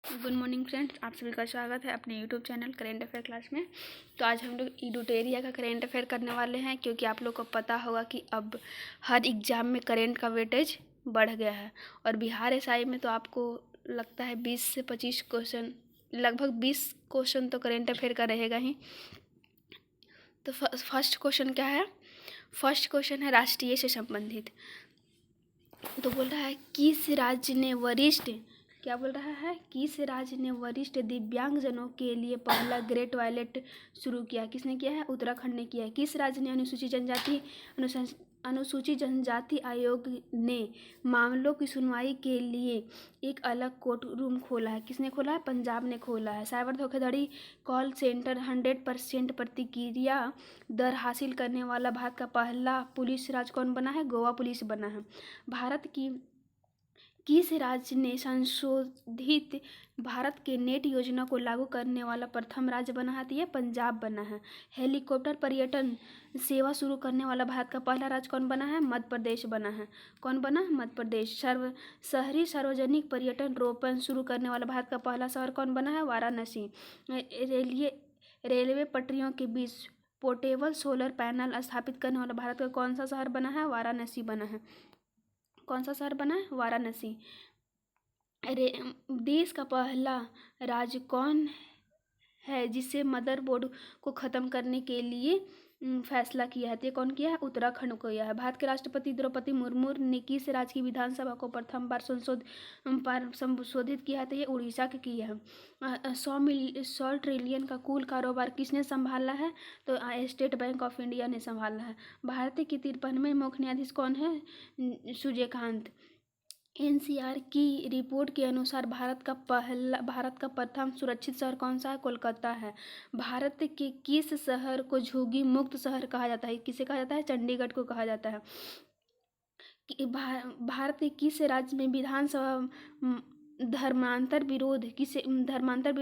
Good morning friends, आप सभी का स्वागत है अपने YouTube channel current affair class में। तो आज हम लोग इडूटेरिया का करेंट अफेयर करने वाले हैं, क्योंकि आप लोग को पता होगा कि अब हर एग्ज़ाम में करेंट का वेटेज बढ़ गया है। और बिहार एसआई में तो आपको लगता है 20 से 25 क्वेश्चन, लगभग 20 क्वेश्चन तो करेंट अफेयर का रहेगा ही। तो फर्स्ट क्वेश्चन क्या है? फर्स्ट क्वेश्चन है राष्ट्रीय से संबंधित। तो बोल रहा है किस राज्य ने वरिष्ठ, क्या बोल रहा है, किस राज्य ने वरिष्ठ दिव्यांगजनों के लिए पहला ग्रेट टॉयलेट शुरू किया? किसने किया है? उत्तराखंड ने किया है। किस राज्य ने अनुसूचित जनजाति आयोग ने मामलों की सुनवाई के लिए एक अलग कोर्ट रूम खोला है? किसने खोला है? पंजाब ने खोला है। साइबर धोखाधड़ी कॉल सेंटर 100% प्रतिक्रिया दर हासिल करने वाला भारत का पहला पुलिस राज्य कौन बना है? गोवा पुलिस बना है। भारत की किस राज्य ने संशोधित भारत के नेट योजना को लागू करने वाला प्रथम राज्य बना है? तो ये पंजाब बना है। हेलीकॉप्टर पर्यटन सेवा शुरू करने वाला भारत का पहला राज्य कौन बना है? मध्य प्रदेश बना है। कौन बना? मध्य प्रदेश। शहरी सार्वजनिक पर्यटन रोपण शुरू करने वाला भारत का पहला शहर कौन बना है? वाराणसी। रेलवे पटरियों के बीच पोर्टेबल सोलर पैनल स्थापित करने वाला भारत का कौन सा शहर बना है? वाराणसी बना है। कौन सा शहर बना है? वाराणसी। देश का पहला राज्य कौन है जिसे मदरबोर्ड को ख़त्म करने के लिए फैसला किया है? तो कौन किया है? उत्तराखंड को किया है। भारत के राष्ट्रपति द्रौपदी मुर्मू ने किस राज्य की विधानसभा को प्रथम बार संशोधित किया है? तो ये उड़ीसा के किया है। 100 ट्रिलियन का कुल कारोबार किसने संभाला है? तो स्टेट बैंक ऑफ इंडिया ने संभाला है। भारत के 53वें मुख्य न्यायाधीश कौन है? सूर्यकांत। एनसीआर की रिपोर्ट के अनुसार भारत का प्रथम सुरक्षित शहर कौन सा है? कोलकाता है। भारत के किस शहर को झुग्गी मुक्त शहर कहा जाता है? किसे कहा जाता है? चंडीगढ़ को कहा जाता है। भारत के किस राज्य में विधानसभा धर्मांतर विरोध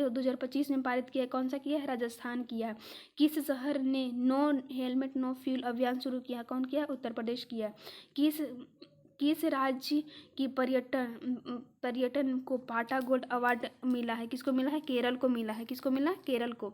2025 में पारित किया? कौन सा किया है? राजस्थान किया है। किस शहर ने नो हेलमेट नो फ्यूल अभियान शुरू किया? कौन किया? उत्तर प्रदेश किया। किस राज्य की पर्यटन को पाटा गोल्ड अवार्ड मिला है? किसको मिला है? केरल को मिला है। किसको मिला है? केरल को।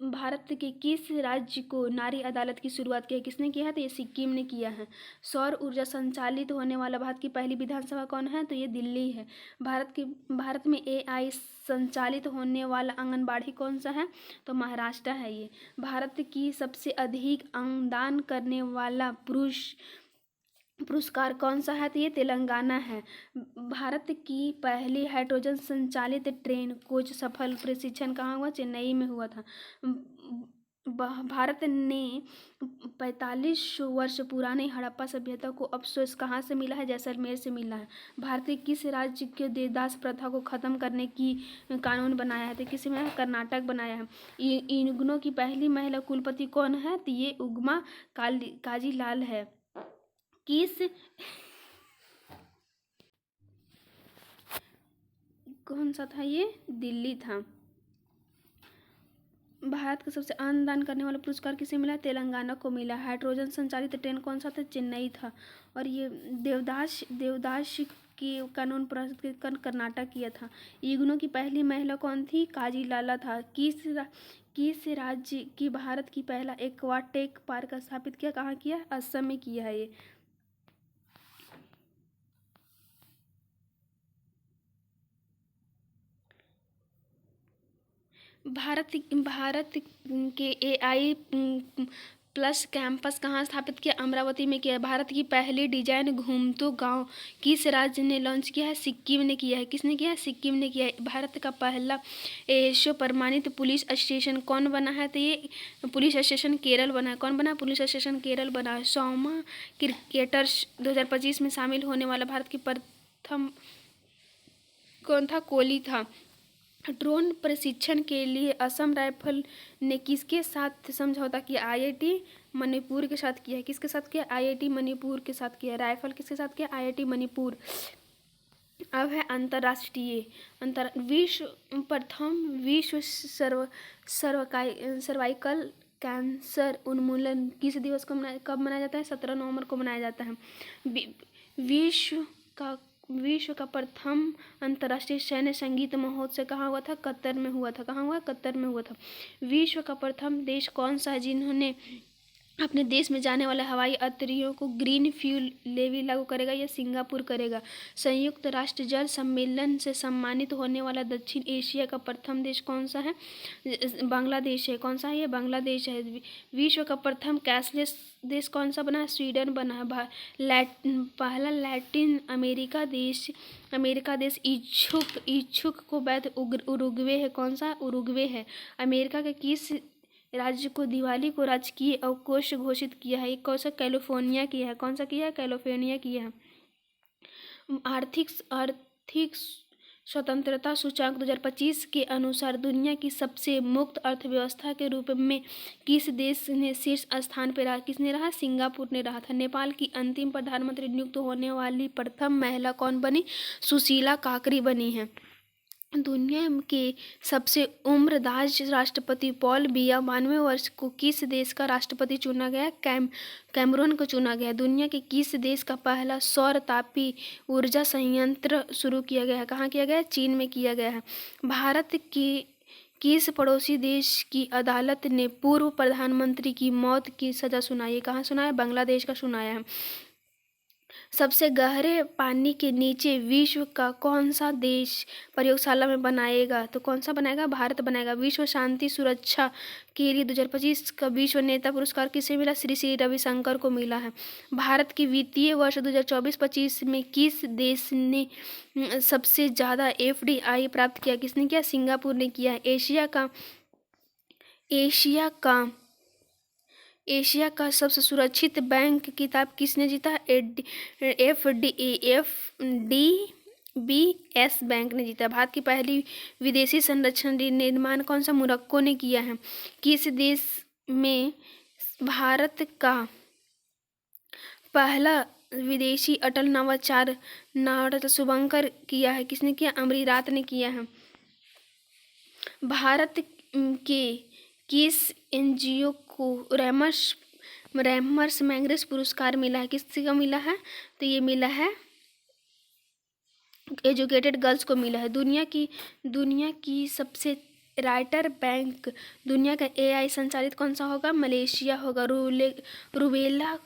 भारत के किस राज्य को नारी अदालत की शुरुआत की है? किसने किया है? तो ये सिक्किम ने किया है। सौर ऊर्जा संचालित होने वाला भारत की पहली विधानसभा कौन है? तो ये दिल्ली है। भारत में एआई संचालित होने वाला आंगनबाड़ी कौन सा है? तो महाराष्ट्र है ये। भारत की सबसे अधिक अंगदान करने वाला पुरस्कार कौन सा है? तो ये तेलंगाना है। भारत की पहली हाइड्रोजन संचालित ट्रेन कोच सफल प्रशिक्षण कहाँ हुआ? चेन्नई में हुआ था। भारत ने 45 वर्ष पुरानी हड़प्पा सभ्यता को अवशेष कहाँ से मिला है? जैसलमेर से मिला है। भारत के किस राज्य के देवदास प्रथा को खत्म करने की कानून बनाया है? तो किसी में? कर्नाटक बनाया है। इग्नू की पहली महिला कुलपति कौन है? तो ये उगमा काजीलाल है। कौन सा था ये? दिल्ली था। भारत का सबसे अन्नदान करने वाला पुरस्कार किसे मिला? तेलंगाना को मिला। हाइड्रोजन संचालित ट्रेन कौन सा था? चेन्नई था। और ये देवदास की कानून प्रस्तुत कर्नाटक किया था। इग्नू की पहली महिला कौन थी? काजी लाला था। किस राज्य की भारत की पहला एक्वाटेक पार्क स्थापित किया? कहाँ किया? असम में किया है ये। भारत के एआई प्लस कैंपस कहाँ स्थापित किया? अमरावती में किया। भारत की पहली डिजाइन घूमतू गांव किस राज्य ने लॉन्च किया है? सिक्किम ने किया है। किसने किया है? सिक्किम ने किया है। भारत का पहला एएसओ प्रमाणित पुलिस स्टेशन कौन बना है? तो ये पुलिस स्टेशन केरल बना है। कौन बना? पुलिस स्टेशन केरल बना है। 100वां क्रिकेटर्स 2025 में शामिल होने वाला भारत की प्रथम कौन था? कोहली था। ड्रोन प्रशिक्षण के लिए असम राइफल ने किसके साथ समझौता किया? आईआईटी मणिपुर के साथ किया है। किसके साथ किया? आईआईटी मणिपुर के साथ किया। राइफल किसके साथ किया? आईआईटी मणिपुर। अब है प्रथम विश्व सर्वाइकल कैंसर उन्मूलन किस दिवस को कब मनाया जाता है? 17 नवंबर को मनाया जाता है। विश्व का विश्व का प्रथम अंतर्राष्ट्रीय सैन्य संगीत महोत्सव कहाँ हुआ था? कतर में हुआ था। कहाँ हुआ? कतर में हुआ था। विश्व का प्रथम देश कौन सा है जिन्होंने अपने देश में जाने वाले हवाई यात्रियों को ग्रीन फ्यूल लेवी लागू करेगा? या सिंगापुर करेगा। संयुक्त राष्ट्र जल सम्मेलन से सम्मानित होने वाला दक्षिण एशिया का प्रथम देश कौन सा है? बांग्लादेश है। कौन सा है? ये बांग्लादेश है। विश्व का प्रथम कैशलेस देश कौन सा बना है? स्वीडन बना है। पहला लैटिन अमेरिका देश इच्छुक को वैध उरुग्वे है। कौन सा? उरुग्वे है। अमेरिका के किस राज्य को दिवाली को राजकीय अवकाश घोषित किया है? कौन सा? कैलिफोर्निया किया है। कौन सा किया है? कैलिफोर्निया किया है। आर्थिक स्वतंत्रता सूचकांक 2025 के अनुसार दुनिया की सबसे मुक्त अर्थव्यवस्था के रूप में किस देश ने शीर्ष स्थान पर रहा? किसने रहा? सिंगापुर ने रहा था। नेपाल की अंतिम प्रधानमंत्री नियुक्त होने वाली प्रथम महिला कौन बनी? सुशीला काकरी बनी है। दुनिया के सबसे उम्रदराज राष्ट्रपति पॉल बिया 92 वर्ष को किस देश का राष्ट्रपति चुना गया? कैमरून को चुना गया। दुनिया के किस देश का पहला सौर तापीय ऊर्जा संयंत्र शुरू किया गया है? कहाँ किया गया है? चीन में किया गया है। भारत की किस पड़ोसी देश की अदालत ने पूर्व प्रधानमंत्री की मौत की सजा सुनाई है? कहाँ सुनाया? बांग्लादेश का सुनाया है। सबसे गहरे पानी के नीचे विश्व का कौन सा देश प्रयोगशाला में बनाएगा? तो कौन सा बनाएगा? भारत बनाएगा। विश्व शांति सुरक्षा के लिए 2025 का विश्व नेता पुरस्कार किसे मिला? श्री श्री रविशंकर को मिला है। भारत की वित्तीय वर्ष 2024-25 में किस देश ने सबसे ज़्यादा FDI प्राप्त किया? किसने किया? सिंगापुर ने किया है। एशिया का सबसे सुरक्षित बैंक किताब किसने जीता? FDBS बैंक ने जीता। भारत की पहली विदेशी संरक्षण निर्माण कौन सा? मोरक्को ने किया है। किस देश में भारत का पहला विदेशी अटल नवाचार शुभारंभ किया है? किसने किया? अमीरात ने किया है। भारत के किस NGO को रैमर्स मैग्सेसे पुरस्कार मिला है? किसी को मिला है? तो ये मिला है एजुकेटेड गर्ल्स को मिला है। दुनिया की सबसे राइटर बैंक दुनिया का AI संचालित कौन सा होगा? मलेशिया होगा। रूबेला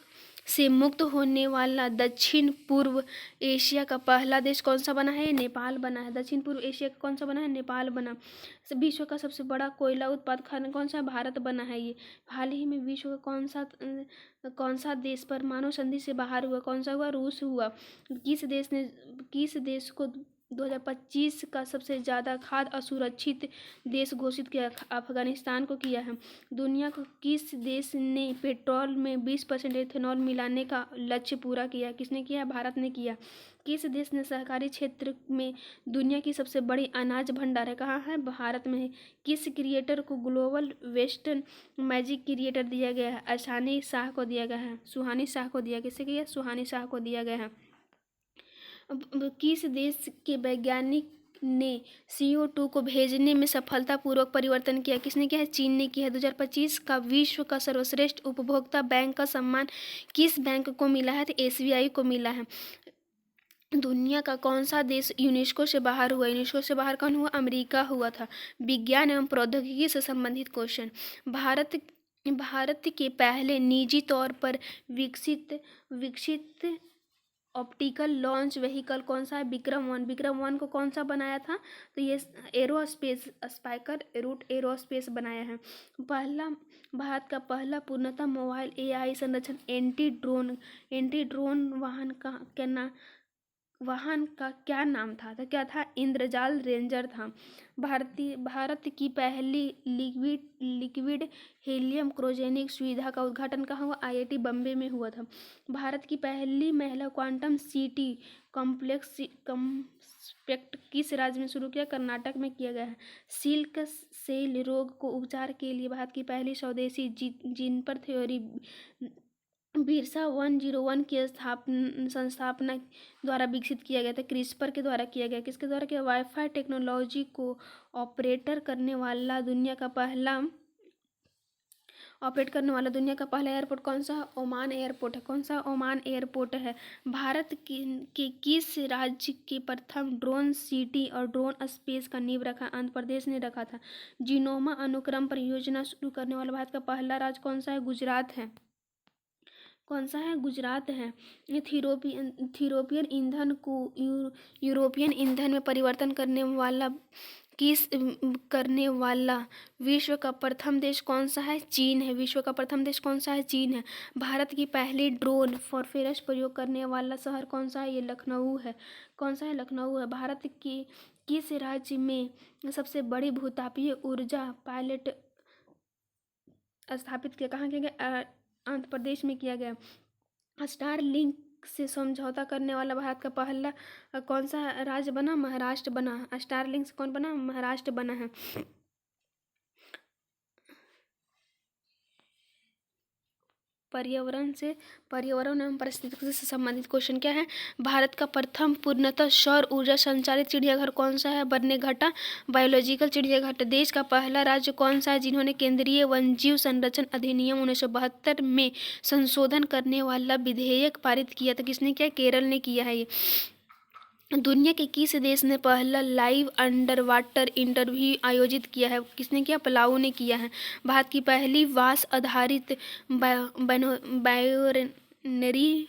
से मुक्त होने वाला दक्षिण पूर्व एशिया का पहला देश कौन सा बना है? नेपाल बना है। दक्षिण पूर्व एशिया का कौन सा बना है? नेपाल बना। विश्व का सबसे बड़ा कोयला उत्पादक खान कौन सा? भारत बना है। ये हाल ही में विश्व का कौन सा देश परमाणु संधि से बाहर हुआ? कौन सा हुआ? रूस हुआ। किस देश को 2025 का सबसे ज़्यादा खाद्य असुरक्षित देश घोषित किया? अफगानिस्तान को किया है। दुनिया को किस देश ने पेट्रोल में 20% इथेनॉल मिलाने का लक्ष्य पूरा किया? किसने किया? भारत ने किया। किस देश ने सहकारी क्षेत्र में दुनिया की सबसे बड़ी अनाज भंडार है? कहाँ है? भारत में है। किस क्रिएटर को ग्लोबल वेस्टर्न मैजिक क्रिएटर दिया गया है? सुहानी शाह को दिया गया है। सुहानी शाह को दिया। किसे किया? सुहानी शाह को दिया गया है। किस देश के वैज्ञानिक ने CO2 को भेजने में सफलतापूर्वक परिवर्तन किया? किसने किया है? चीन ने किया है। 2025 का विश्व का सर्वश्रेष्ठ उपभोक्ता बैंक का सम्मान किस बैंक को मिला है? तो SBI को मिला है। दुनिया का कौन सा देश यूनेस्को से बाहर हुआ? यूनेस्को से बाहर कौन हुआ? अमेरिका हुआ था। विज्ञान एवं प्रौद्योगिकी से संबंधित क्वेश्चन। भारत के पहले निजी तौर पर विकसित ऑप्टिकल लॉन्च व्हीकल कौन सा है? विक्रम 1 को कौन सा बनाया था? तो ये स्पाइकर रूट एरोस्पेस बनाया है। भारत का पहला पूर्णतः मोबाइल AI संरक्षण एंटी ड्रोन वाहन का क्या नाम था? तो क्या था? इंद्रजाल रेंजर था। भारत की पहली लिक्विड हीलियम क्रायोजेनिक सुविधा का उद्घाटन कहाँ हुआ? IIT बम्बे में हुआ था। भारत की पहली महिला क्वांटम सिटी कॉम्प्लेक्स किस राज्य में शुरू किया? कर्नाटक में किया गया है। सिल्क सेल रोग को उपचार के लिए भारत की पहली स्वदेशी जीन पर थ्योरी बिरसा 101 की संस्थापना द्वारा विकसित किया गया था। क्रिस्पर के द्वारा किया गया। किसके द्वारा किया? वाईफाई टेक्नोलॉजी को ऑपरेटर करने वाला दुनिया का पहला ऑपरेट करने वाला दुनिया का पहला एयरपोर्ट कौन सा है? ओमान एयरपोर्ट है। कौन सा? ओमान एयरपोर्ट है। भारत के किस राज्य के प्रथम ड्रोन सिटी और ड्रोन स्पेस का नींव रखा? आंध्र प्रदेश ने रखा था। जिनोमा अनुक्रम परियोजना शुरू करने वाला भारत का पहला राज्य कौन सा है? गुजरात है। कौन सा है? गुजरात है। यूरोपियन ईंधन को यूरोपियन ईंधन में परिवर्तन करने वाला विश्व का प्रथम देश कौन सा है? चीन है। विश्व का प्रथम देश कौन सा है? चीन है। भारत की पहली ड्रोन फॉरफेरस प्रयोग करने वाला शहर कौन सा है? ये लखनऊ है। कौन सा है? लखनऊ है। भारत की किस राज्य में सबसे बड़ी भूतापीय ऊर्जा पायलट स्थापित किया? कहाँ किया गया? आंध्र प्रदेश में किया गया। स्टार लिंक से समझौता करने वाला भारत का पहला कौन सा राज्य बना? महाराष्ट्र बना। स्टार लिंक से कौन बना? महाराष्ट्र बना है। पर्यावरण एवं पारिस्थितिकी से संबंधित क्वेश्चन क्या है? भारत का प्रथम पूर्णतः सौर ऊर्जा संचालित चिड़ियाघर कौन सा है? बन्नेघट्टा बायोलॉजिकल चिड़ियाघर। देश का पहला राज्य कौन सा है जिन्होंने केंद्रीय वन्यजीव संरक्षण अधिनियम 1972 में संशोधन करने वाला विधेयक पारित किया था? किसने किया? केरल ने किया है ये। दुनिया के किस देश ने पहला लाइव अंडर वाटर इंटरव्यू आयोजित किया है? किसने किया? पलाऊ ने किया है। भारत की पहली वाष्प आधारित बायोरेनरी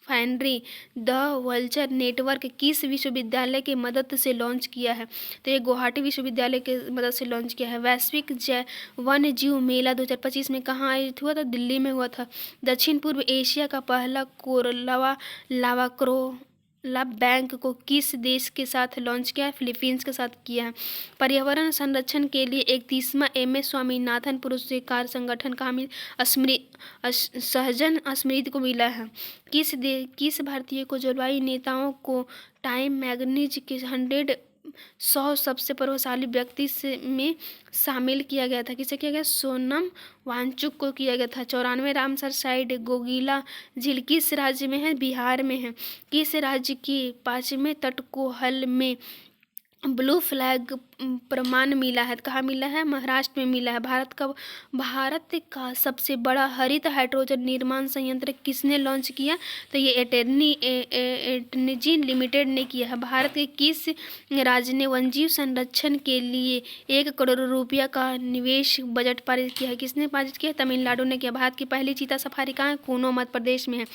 फाइनरी द वल्चर नेटवर्क किस विश्वविद्यालय के मदद से लॉन्च किया है? तो ये गुवाहाटी विश्वविद्यालय के मदद से लॉन्च किया है। वैश्विक वन्य जीव मेला 2025 में कहाँ आयोजित हुआ था? दिल्ली में हुआ था। दक्षिण पूर्व एशिया का पहला कोरलवा लावा बैंक को किस देश के साथ लॉन्च किया है? फिलीपींस के साथ किया है। पर्यावरण संरक्षण के लिए 31वां MS स्वामीनाथन पुरस्कार संगठन का सहजन स्मृति को मिला है। किस भारतीय को जलवायु नेताओं को टाइम मैगजीन के 100 सबसे प्रभावशाली व्यक्ति में शामिल किया गया था? किसे किया गया? सोनम वांगचुक को किया गया था। 94 रामसर साइट गोगिला झील किस राज्य में है? बिहार में है। किस राज्य के 5वें तट को हल में ब्लू फ्लैग प्रमाण मिला है? कहाँ मिला है? महाराष्ट्र में मिला है। भारत का सबसे बड़ा हरित हाइड्रोजन निर्माण संयंत्र किसने लॉन्च किया? तो ये एटर्जी लिमिटेड ने किया है। भारत के किस राज्य ने वन्यजीव संरक्षण के लिए 1 करोड़ रुपया का निवेश बजट पारित किया है? किसने पारित किया? तमिलनाडु ने किया। भारत की पहली चीता सफारी कहाँ है? कूनो मध्य प्रदेश में है।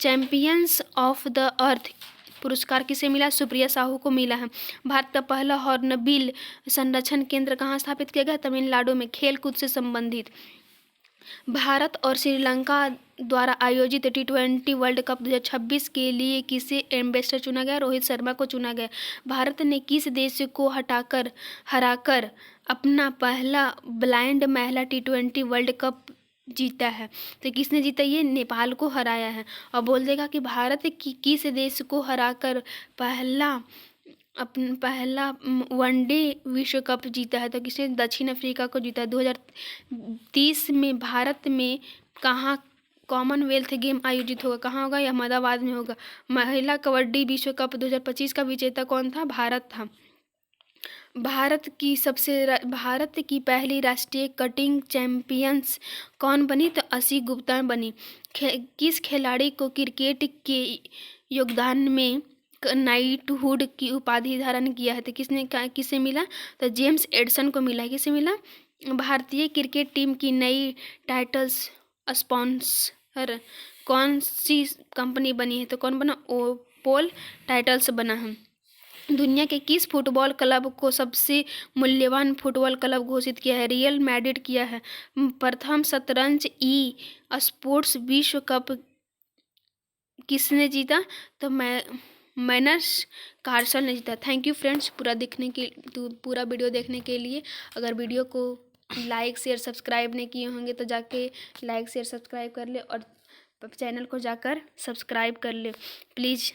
चैंपियंस ऑफ द अर्थ पुरस्कार किसे मिला? सुप्रिया साहू को मिला है। भारत का पहला हॉर्नबिल संरक्षण केंद्र कहाँ स्थापित किया गया? तमिलनाडु में। खेल कूद से संबंधित भारत और श्रीलंका द्वारा आयोजित T20 वर्ल्ड कप 2026 के लिए किसे एम्बेसडर चुना गया? रोहित शर्मा को चुना गया। भारत ने किस देश को हराकर अपना पहला ब्लाइंड महिला T20 वर्ल्ड कप जीता है? तो किसने जीता? ये नेपाल को हराया है। और बोल देगा कि भारत की किस देश को हराकर पहला वनडे विश्व कप जीता है? तो किसने? दक्षिण अफ्रीका को जीता है। 2030 में भारत में कहाँ कॉमनवेल्थ गेम आयोजित होगा? कहाँ होगा? यह अहमदाबाद में होगा। महिला कबड्डी विश्व कप 2025 का विजेता कौन था? भारत था। भारत की पहली राष्ट्रीय कटिंग चैंपियंस कौन बनी? तो असी गुप्ता बनी। किस खिलाड़ी को क्रिकेट के योगदान में नाइटहुड की उपाधि धारण किया है? तो किसे मिला? तो जेम्स एडिसन को मिला है। किसे मिला? भारतीय क्रिकेट टीम की नई टाइटल्स स्पॉन्सर कौन सी कंपनी बनी है? तो कौन बना? पोल टाइटल्स बना है। दुनिया के किस फुटबॉल क्लब को सबसे मूल्यवान फुटबॉल क्लब घोषित किया है? रियल मैड्रिड किया है। प्रथम शतरंज स्पोर्ट्स विश्व कप किसने जीता? तो मैग्नस कार्लसन ने जीता। थैंक यू फ्रेंड्स पूरा वीडियो देखने के लिए। अगर वीडियो को लाइक शेयर सब्सक्राइब नहीं किए होंगे तो जाके लाइक शेयर सब्सक्राइब कर ले और चैनल को जाकर सब्सक्राइब कर ले प्लीज़।